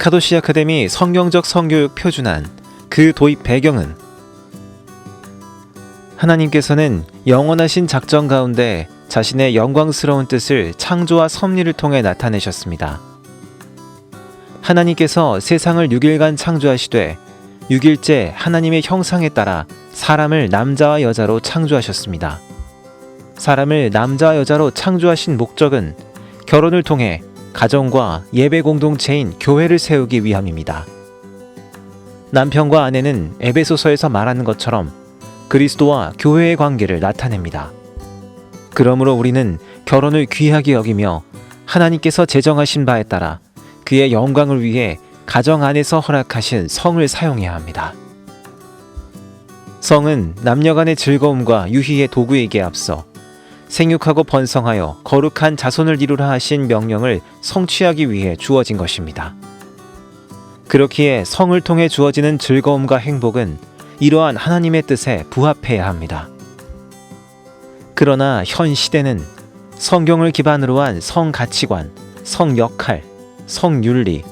카도시 아카데미 성경적 성교육 표준안, 그 도입 배경은 하나님께서는 영원하신 작정 가운데 자신의 영광스러운 뜻을 창조와 섭리를 통해 나타내셨습니다. 하나님께서 세상을 6일간 창조하시되 6일째 하나님의 형상에 따라 사람을 남자와 여자로 창조하셨습니다. 사람을 남자와 여자로 창조하신 목적은 결혼을 통해 가정과 예배 공동체인 교회를 세우기 위함입니다. 남편과 아내는 에베소서에서 말하는 것처럼 그리스도와 교회의 관계를 나타냅니다. 그러므로 우리는 결혼을 귀하게 여기며 하나님께서 제정하신 바에 따라 그의 영광을 위해 가정 안에서 허락하신 성을 사용해야 합니다. 성은 남녀 간의 즐거움과 유희의 도구이기에 앞서 생육하고 번성하여 거룩한 자손을 이루라 하신 명령을 성취하기 위해 주어진 것입니다. 그렇기에 성을 통해 주어지는 즐거움과 행복은 이러한 하나님의 뜻에 부합해야 합니다. 그러나 현 시대는 성경을 기반으로 한 성 가치관, 성 역할, 성 윤리,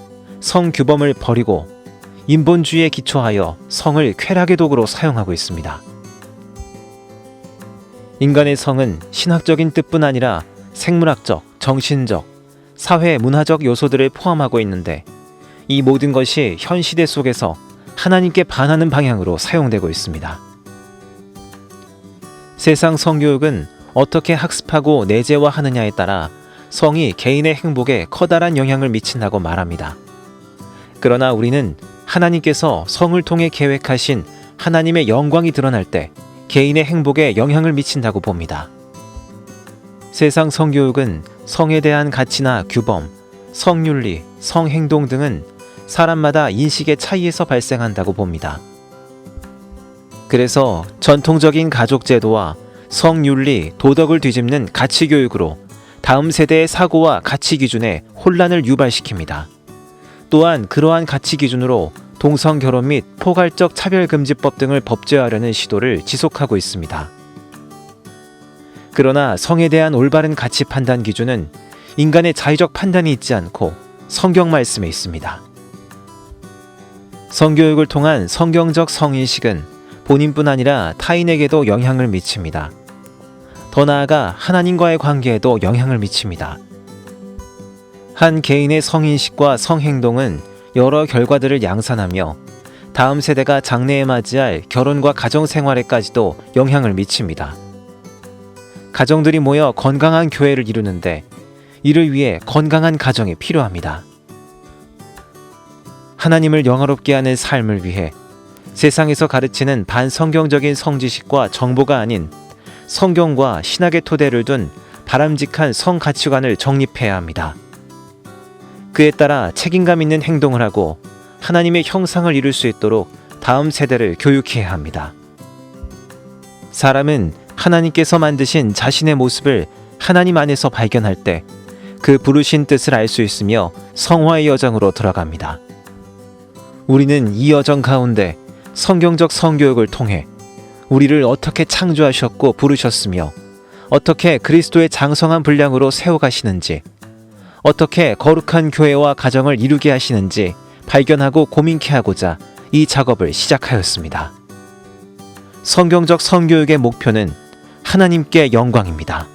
성 규범을 버리고 인본주의에 기초하여 성을 쾌락의 도구로 사용하고 있습니다. 인간의 성은 신학적인 뜻뿐 아니라 생물학적, 정신적, 사회, 문화적 요소들을 포함하고 있는데 이 모든 것이 현 시대 속에서 하나님께 반하는 방향으로 사용되고 있습니다. 세상 성교육은 어떻게 학습하고 내재화하느냐에 따라 성이 개인의 행복에 커다란 영향을 미친다고 말합니다. 그러나 우리는 하나님께서 성을 통해 계획하신 하나님의 영광이 드러날 때 개인의 행복에 영향을 미친다고 봅니다. 세상 성교육은 성에 대한 가치나 규범, 성윤리, 성행동 등은 사람마다 인식의 차이에서 발생한다고 봅니다. 그래서 전통적인 가족제도와 성윤리, 도덕을 뒤집는 가치교육으로 다음 세대의 사고와 가치 기준에 혼란을 유발시킵니다. 또한 그러한 가치 기준으로 동성결혼 및 포괄적 차별금지법 등을 법제화하려는 시도를 지속하고 있습니다. 그러나 성에 대한 올바른 가치 판단 기준은 인간의 자의적 판단이 있지 않고 성경 말씀에 있습니다. 성교육을 통한 성경적 성인식은 본인뿐 아니라 타인에게도 영향을 미칩니다. 더 나아가 하나님과의 관계에도 영향을 미칩니다. 한 개인의 성인식과 성행동은 여러 결과들을 양산하며 다음 세대가 장래에 맞이할 결혼과 가정생활에까지도 영향을 미칩니다. 가정들이 모여 건강한 교회를 이루는데 이를 위해 건강한 가정이 필요합니다. 하나님을 영화롭게 하는 삶을 위해 세상에서 가르치는 반성경적인 성지식과 정보가 아닌 성경과 신학의 토대를 둔 바람직한 성가치관을 정립해야 합니다. 그에 따라 책임감 있는 행동을 하고 하나님의 형상을 이룰 수 있도록 다음 세대를 교육해야 합니다. 사람은 하나님께서 만드신 자신의 모습을 하나님 안에서 발견할 때 그 부르신 뜻을 알 수 있으며 성화의 여정으로 들어갑니다. 우리는 이 여정 가운데 성경적 성교육을 통해 우리를 어떻게 창조하셨고 부르셨으며 어떻게 그리스도의 장성한 분량으로 세워가시는지, 어떻게 거룩한 교회와 가정을 이루게 하시는지 발견하고 고민케 하고자 이 작업을 시작하였습니다. 성경적 성교육의 목표는 하나님께 영광입니다.